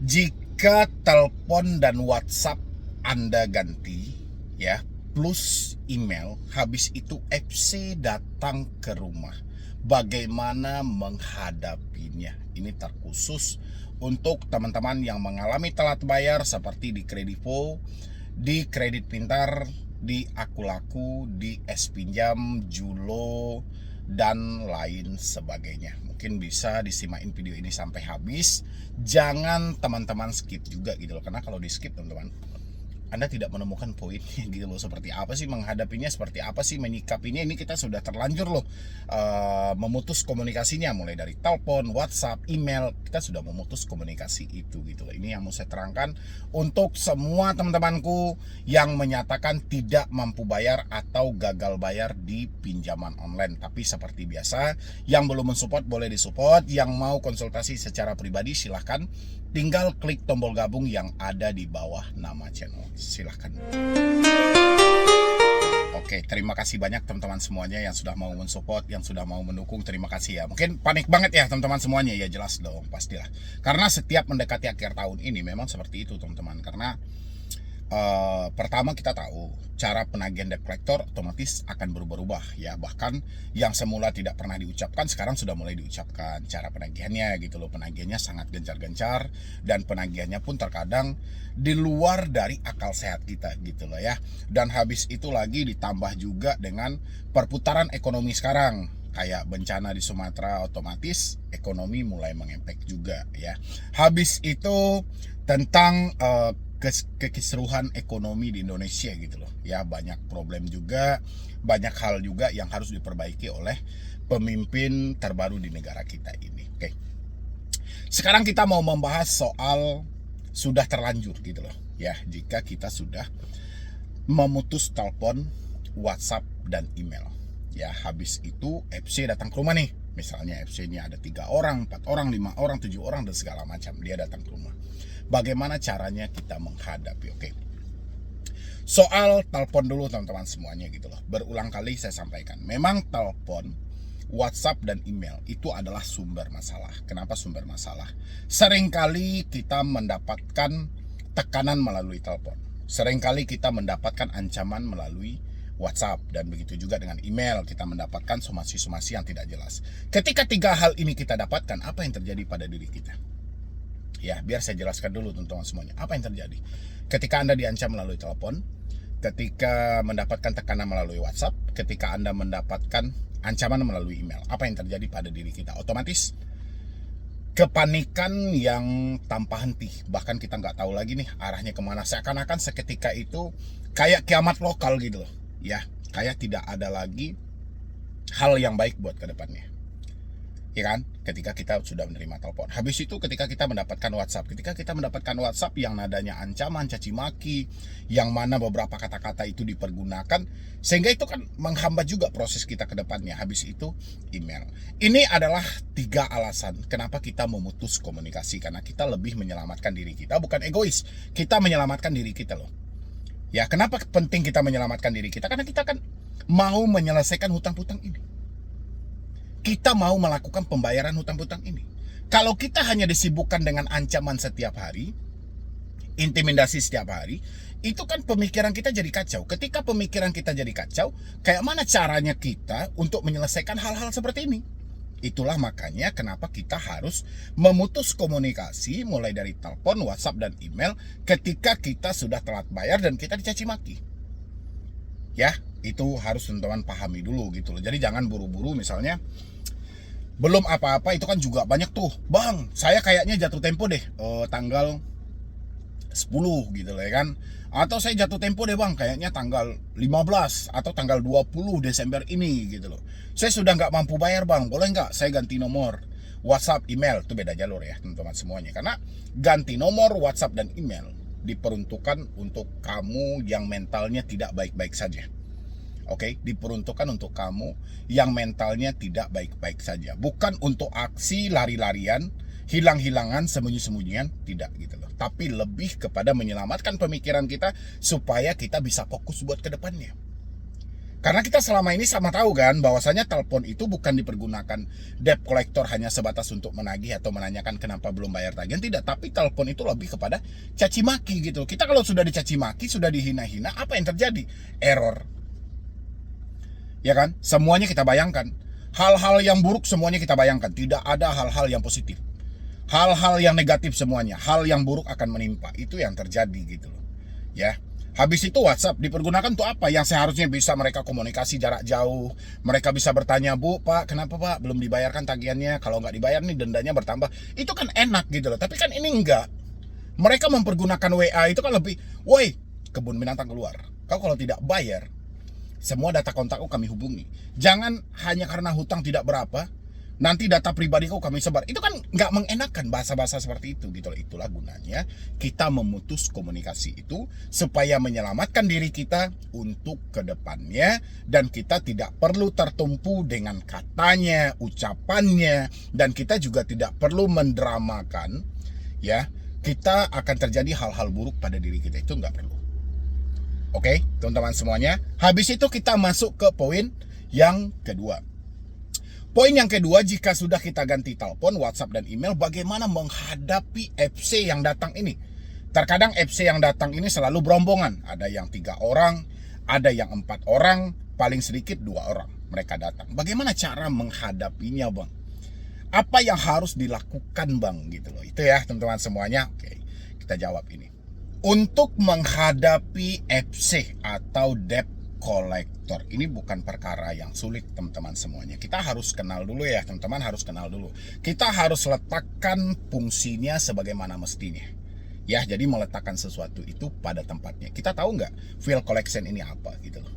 Jika telepon dan WhatsApp Anda ganti, ya, plus email, habis itu FC datang ke rumah. Bagaimana menghadapinya? Ini terkhusus untuk teman-teman yang mengalami telat bayar seperti di Kredivo, di Kredit Pintar, di Akulaku, di S Pinjam, Julo, dan lain sebagainya. Mungkin bisa disimakin video ini sampai habis. Jangan teman-teman skip juga gitu loh, karena kalau di skip teman-teman, Anda tidak menemukan poinnya gitu loh. Seperti apa sih menghadapinya, seperti apa sih menyikapinya. Ini kita sudah terlanjur loh memutus komunikasinya. Mulai dari telepon, WhatsApp, email, kita sudah memutus komunikasi itu gitu loh. Ini yang mau saya terangkan untuk semua teman-temanku yang menyatakan tidak mampu bayar atau gagal bayar di pinjaman online. Tapi seperti biasa, yang belum mensupport boleh disupport. Yang mau konsultasi secara pribadi silahkan tinggal klik tombol gabung yang ada di bawah nama channel. Silahkan. Oke, terima kasih banyak teman-teman semuanya yang sudah mau mensupport, yang sudah mau mendukung. Terima kasih ya. Mungkin panik banget ya teman-teman semuanya. Ya jelas dong, pastilah. Karena setiap mendekati akhir tahun ini memang seperti itu teman-teman. Karena pertama kita tahu cara penagihan debt collector otomatis akan berubah-ubah ya, bahkan yang semula tidak pernah diucapkan sekarang sudah mulai diucapkan cara penagihannya gitu loh. Penagihannya sangat gencar-gencar dan penagihannya pun terkadang di luar dari akal sehat kita gitu loh ya. Dan habis itu lagi ditambah juga dengan perputaran ekonomi sekarang, kayak bencana di Sumatera, otomatis ekonomi mulai mengempek juga ya. Habis itu tentang kekisruhan ekonomi di Indonesia gitu loh ya, banyak problem juga, banyak hal juga yang harus diperbaiki oleh pemimpin terbaru di negara kita ini. Oke, sekarang kita mau membahas soal sudah terlanjur gitu loh ya, jika kita sudah memutus telepon, WhatsApp, dan email ya. Habis itu FC datang ke rumah nih. Misalnya FC ini ada 3 orang, 4 orang, 5 orang, 7 orang, dan segala macam. Dia datang ke rumah. Bagaimana caranya kita menghadapi? Oke. Soal telepon dulu teman-teman semuanya gitu loh. Berulang kali saya sampaikan, memang telepon, WhatsApp, dan email itu adalah sumber masalah. Kenapa sumber masalah? Seringkali kita mendapatkan tekanan melalui telepon. Seringkali kita mendapatkan ancaman melalui WhatsApp, dan begitu juga dengan email kita mendapatkan somasi-somasi yang tidak jelas. Ketika 3 hal ini kita dapatkan, apa yang terjadi pada diri kita? Ya, biar saya jelaskan dulu teman-teman semuanya. Apa yang terjadi? Ketika Anda diancam melalui telepon, ketika mendapatkan tekanan melalui WhatsApp, ketika Anda mendapatkan ancaman melalui email, apa yang terjadi pada diri kita? Otomatis kepanikan yang tanpa henti. Bahkan kita nggak tahu lagi nih arahnya kemana. Seakan-akan seketika itu kayak kiamat lokal gitu loh. Ya, kayak tidak ada lagi hal yang baik buat ke depannya. Ya kan? Ketika kita sudah menerima telepon. Habis itu ketika kita mendapatkan WhatsApp. Ketika kita mendapatkan WhatsApp yang nadanya ancaman, caci maki, yang mana beberapa kata-kata itu dipergunakan, sehingga itu kan menghambat juga proses kita ke depannya. Habis itu email. Ini adalah 3 alasan kenapa kita memutus komunikasi. Karena kita lebih menyelamatkan diri kita, bukan egois. Kita menyelamatkan diri kita loh. Ya, kenapa penting kita menyelamatkan diri kita? Karena kita kan mau menyelesaikan hutang-hutang ini. Kita mau melakukan pembayaran hutang-hutang ini. Kalau kita hanya disibukkan dengan ancaman setiap hari, intimidasi setiap hari, itu kan pemikiran kita jadi kacau. Ketika pemikiran kita jadi kacau, kayak mana caranya kita untuk menyelesaikan hal-hal seperti ini? Itulah makanya kenapa kita harus memutus komunikasi mulai dari telepon, WhatsApp, dan email ketika kita sudah telat bayar dan kita dicaci maki. Ya, itu harus teman-teman pahami dulu gitu loh. Jadi jangan buru-buru, misalnya belum apa-apa itu kan juga banyak tuh, bang saya kayaknya jatuh tempo deh tanggal 10 gitu loh ya kan, atau saya jatuh tempo deh bang kayaknya tanggal 15 atau tanggal 20 Desember ini gitu loh, saya sudah nggak mampu bayar bang, boleh nggak saya ganti nomor WhatsApp, email. Itu beda jalur ya teman-teman semuanya, karena ganti nomor WhatsApp dan email diperuntukkan untuk kamu yang mentalnya tidak baik-baik saja. Oke, diperuntukkan untuk kamu yang mentalnya tidak baik-baik saja. Bukan untuk aksi lari-larian, hilang-hilangan, sembunyi-sembunyian, tidak gitu loh. Tapi lebih kepada menyelamatkan pemikiran kita supaya kita bisa fokus buat ke depannya. Karena kita selama ini sama tahu kan bahwasanya telepon itu bukan dipergunakan debt collector hanya sebatas untuk menagih atau menanyakan kenapa belum bayar tagihan, tidak, tapi telepon itu lebih kepada caci maki gitu. Kita kalau sudah dicaci maki, sudah dihina-hina, apa yang terjadi? Error. Ya kan? Semuanya kita bayangkan. Hal-hal yang buruk semuanya kita bayangkan, tidak ada hal-hal yang positif. Hal-hal yang negatif semuanya, hal yang buruk akan menimpa. Itu yang terjadi gitu loh. Ya. Habis itu WhatsApp dipergunakan untuk apa? Yang seharusnya bisa mereka komunikasi jarak jauh. Mereka bisa bertanya, Bu, Pak, kenapa Pak belum dibayarkan tagihannya? Kalau nggak dibayar nih dendanya bertambah. Itu kan enak gitu loh. Tapi kan ini enggak. Mereka mempergunakan WA itu kan lebih, woi, kebun binatang keluar. Kau kalau tidak bayar, semua data kontakku kami hubungi. Jangan hanya karena hutang tidak berapa, nanti data pribadiku kami sebar. Itu kan nggak mengenakan bahasa-bahasa seperti itu gitu loh. Itulah gunanya kita memutus komunikasi itu supaya menyelamatkan diri kita untuk kedepannya, dan kita tidak perlu tertumpu dengan katanya, ucapannya, dan kita juga tidak perlu mendramakan ya kita akan terjadi hal-hal buruk pada diri kita. Itu nggak perlu. Oke, teman-teman semuanya. Habis itu kita masuk ke poin yang kedua. Poin yang kedua, jika sudah kita ganti telepon, WhatsApp, dan email, bagaimana menghadapi FC yang datang ini? Terkadang FC yang datang ini selalu berombongan. Ada yang 3 orang, ada yang 4 orang, paling sedikit 2 orang mereka datang. Bagaimana cara menghadapinya, Bang? Apa yang harus dilakukan, Bang? Gitu loh. Itu ya, teman-teman semuanya. Oke, kita jawab ini. Untuk menghadapi FC atau debt collector, ini bukan perkara yang sulit, teman-teman semuanya. Kita harus kenal dulu ya, teman-teman harus kenal dulu. Kita harus letakkan fungsinya sebagaimana mestinya. Ya, jadi meletakkan sesuatu itu pada tempatnya. Kita tahu nggak bill collection ini apa gitu loh.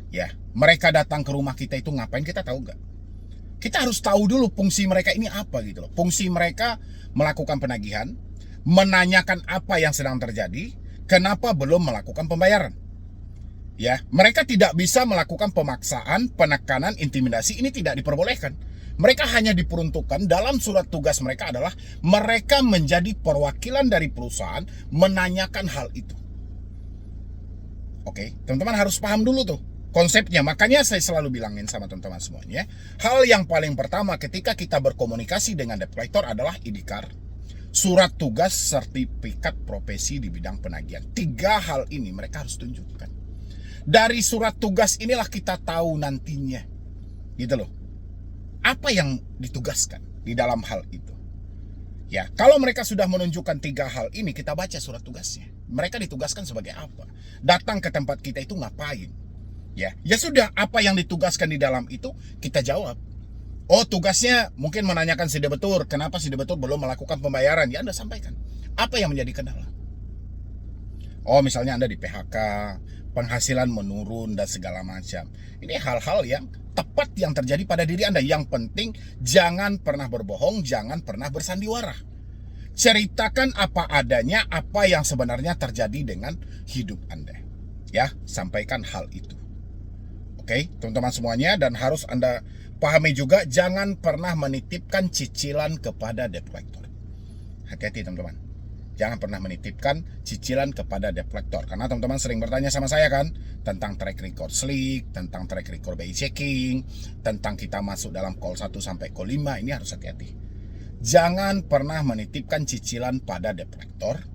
Ya, mereka datang ke rumah kita itu ngapain, kita tahu nggak? Kita harus tahu dulu fungsi mereka ini apa gitu loh. Fungsi mereka melakukan penagihan, menanyakan apa yang sedang terjadi, kenapa belum melakukan pembayaran. Ya, mereka tidak bisa melakukan pemaksaan, penekanan, intimidasi, ini tidak diperbolehkan. Mereka hanya diperuntukkan dalam surat tugas mereka adalah mereka menjadi perwakilan dari perusahaan menanyakan hal itu. Oke, teman-teman harus paham dulu tuh konsepnya. Makanya saya selalu bilangin sama teman-teman semuanya, hal yang paling pertama ketika kita berkomunikasi dengan debt collector adalah ID card, surat tugas, sertifikat profesi di bidang penagihan. 3 hal ini mereka harus tunjukkan. Dari surat tugas inilah kita tahu nantinya gitu loh, apa yang ditugaskan di dalam hal itu. Ya, kalau mereka sudah menunjukkan 3 hal ini, kita baca surat tugasnya. Mereka ditugaskan sebagai apa? Datang ke tempat kita itu ngapain? Ya sudah, apa yang ditugaskan di dalam itu kita jawab. Oh, tugasnya mungkin menanyakan si debitur, kenapa si debitur belum melakukan pembayaran? Ya, Anda sampaikan. Apa yang menjadi kendala? Oh, misalnya Anda di PHK, penghasilan menurun, dan segala macam. Ini hal-hal yang tepat yang terjadi pada diri Anda. Yang penting, jangan pernah berbohong, jangan pernah bersandiwara. Ceritakan apa adanya, apa yang sebenarnya terjadi dengan hidup Anda. Ya, sampaikan hal itu. Oke, teman-teman semuanya, dan harus Anda pahami juga, jangan pernah menitipkan cicilan kepada debt collector. Hati-hati teman-teman. Jangan pernah menitipkan cicilan kepada debt collector. Karena teman-teman sering bertanya sama saya kan, tentang track record slick, tentang track record BI checking, tentang kita masuk dalam call 1 sampai call 5, ini harus hati-hati. Jangan pernah menitipkan cicilan pada debt collector.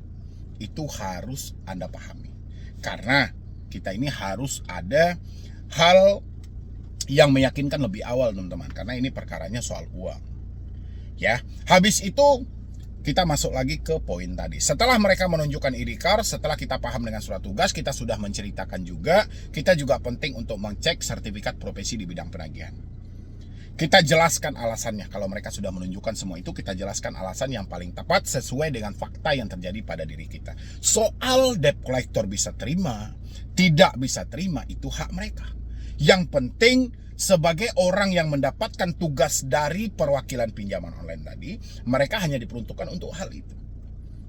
Itu harus Anda pahami. Karena kita ini harus ada hal yang meyakinkan lebih awal, teman-teman, karena ini perkaranya soal uang. Ya, habis itu kita masuk lagi ke poin tadi. Setelah mereka menunjukkan ID card, setelah kita paham dengan surat tugas, kita sudah menceritakan juga, kita juga penting untuk mengecek sertifikat profesi di bidang penagihan. Kita jelaskan alasannya. Kalau mereka sudah menunjukkan semua itu, kita jelaskan alasan yang paling tepat sesuai dengan fakta yang terjadi pada diri kita. Soal debt collector bisa terima, tidak bisa terima, itu hak mereka. Yang penting, sebagai orang yang mendapatkan tugas dari perwakilan pinjaman online tadi, mereka hanya diperuntukkan untuk hal itu.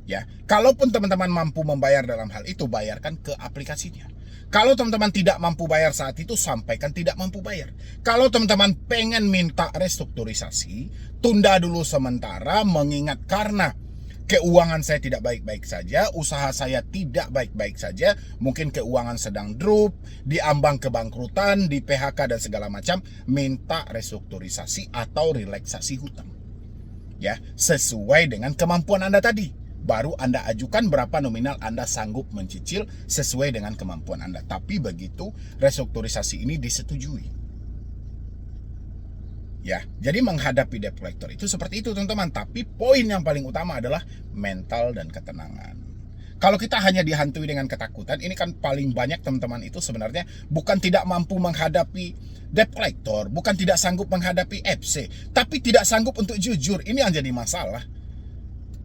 Ya, kalaupun teman-teman mampu membayar dalam hal itu, bayarkan ke aplikasinya. Kalau teman-teman tidak mampu bayar saat itu, sampaikan tidak mampu bayar. Kalau teman-teman pengen minta restrukturisasi, tunda dulu sementara, mengingat karena keuangan saya tidak baik-baik saja, usaha saya tidak baik-baik saja, mungkin keuangan sedang drop, diambang kebangkrutan, di PHK dan segala macam, minta restrukturisasi atau relaksasi hutang. Ya, sesuai dengan kemampuan Anda tadi. Baru Anda ajukan berapa nominal Anda sanggup mencicil sesuai dengan kemampuan Anda. Tapi begitu restrukturisasi ini disetujui. Ya, jadi menghadapi debt collector itu seperti itu teman-teman. Tapi poin yang paling utama adalah mental dan ketenangan. Kalau kita hanya dihantui dengan ketakutan, ini kan paling banyak teman-teman itu sebenarnya bukan tidak mampu menghadapi debt collector, bukan tidak sanggup menghadapi FC, tapi tidak sanggup untuk jujur. Ini yang jadi masalah.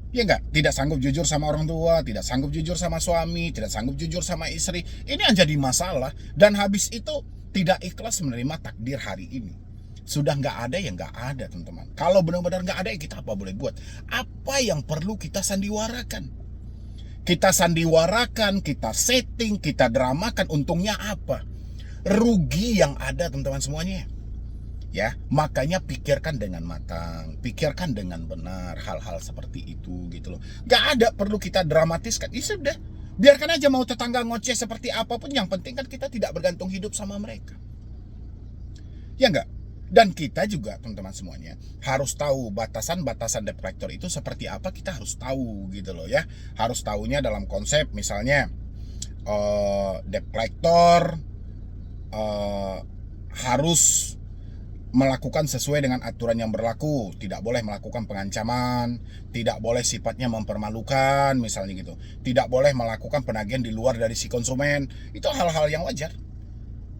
Ya enggak? Tidak sanggup jujur sama orang tua, tidak sanggup jujur sama suami, tidak sanggup jujur sama istri. Ini yang jadi masalah. Dan habis itu tidak ikhlas menerima takdir hari ini. Sudah nggak ada ya nggak ada teman-teman. Kalau benar-benar nggak ada ya kita apa boleh buat? Apa yang perlu kita sandiwarakan? Kita sandiwarakan, kita setting, kita dramakan. Untungnya apa? Rugi yang ada teman-teman semuanya. Ya, makanya pikirkan dengan matang, pikirkan dengan benar hal-hal seperti itu gitu loh. Nggak ada perlu kita dramatiskan. Ya sudah, biarkan aja mau tetangga ngoceh seperti apapun. Yang penting kan kita tidak bergantung hidup sama mereka. Ya nggak? Dan kita juga teman-teman semuanya harus tahu batasan-batasan debt collector itu seperti apa, kita harus tahu gitu loh ya. Harus tahunya dalam konsep misalnya debt collector harus melakukan sesuai dengan aturan yang berlaku, tidak boleh melakukan pengancaman, tidak boleh sifatnya mempermalukan misalnya gitu, tidak boleh melakukan penagihan di luar dari si konsumen. Itu hal-hal yang wajar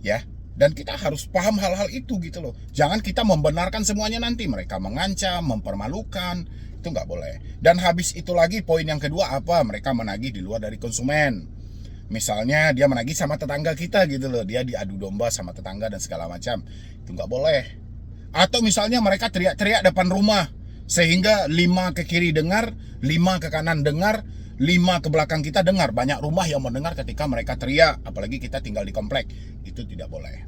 ya. Dan kita harus paham hal-hal itu gitu loh. Jangan kita membenarkan semuanya nanti mereka mengancam, mempermalukan. Itu nggak boleh. Dan habis itu lagi poin yang kedua apa? Mereka menagih di luar dari konsumen. Misalnya dia menagih sama tetangga kita gitu loh. Dia diadu domba sama tetangga dan segala macam. Itu nggak boleh. Atau misalnya mereka teriak-teriak depan rumah. Sehingga 5 ke kiri dengar, 5 ke kanan dengar, 5 ke belakang kita dengar. Banyak rumah yang mendengar ketika mereka teriak, apalagi kita tinggal di komplek. Itu tidak boleh.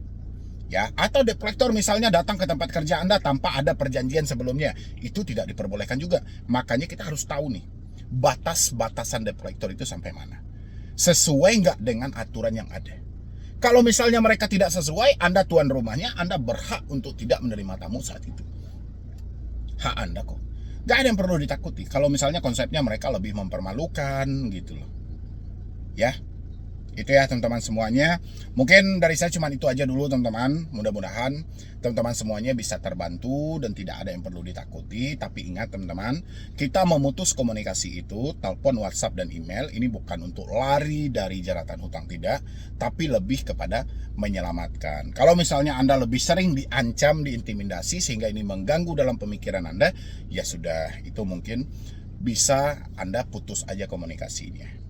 Ya, atau debt collector misalnya datang ke tempat kerja Anda tanpa ada perjanjian sebelumnya. Itu tidak diperbolehkan juga. Makanya kita harus tahu nih, batas-batasan debt collector itu sampai mana. Sesuai nggak dengan aturan yang ada. Kalau misalnya mereka tidak sesuai, Anda tuan rumahnya, Anda berhak untuk tidak menerima tamu saat itu. Hak Anda kok. Gak ada yang perlu ditakuti. Kalau misalnya konsepnya mereka lebih mempermalukan gitu loh. Ya, itu ya teman-teman semuanya. Mungkin dari saya cuma itu aja dulu teman-teman. Mudah-mudahan teman-teman semuanya bisa terbantu dan tidak ada yang perlu ditakuti. Tapi ingat teman-teman, kita memutus komunikasi itu, telepon, WhatsApp, dan email. Ini bukan untuk lari dari jeratan hutang, tidak. Tapi lebih kepada menyelamatkan. Kalau misalnya Anda lebih sering diancam, diintimidasi sehingga ini mengganggu dalam pemikiran Anda, ya sudah, itu mungkin bisa Anda putus aja komunikasinya.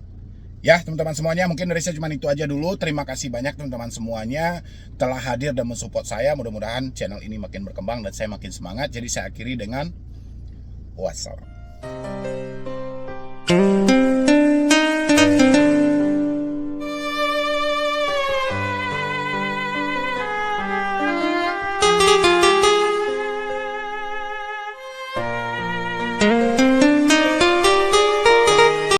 Ya teman-teman semuanya, mungkin dari saya cuma itu aja dulu. Terima kasih banyak teman-teman semuanya telah hadir dan mensupport saya. Mudah-mudahan channel ini makin berkembang dan saya makin semangat. Jadi saya akhiri dengan wassalam.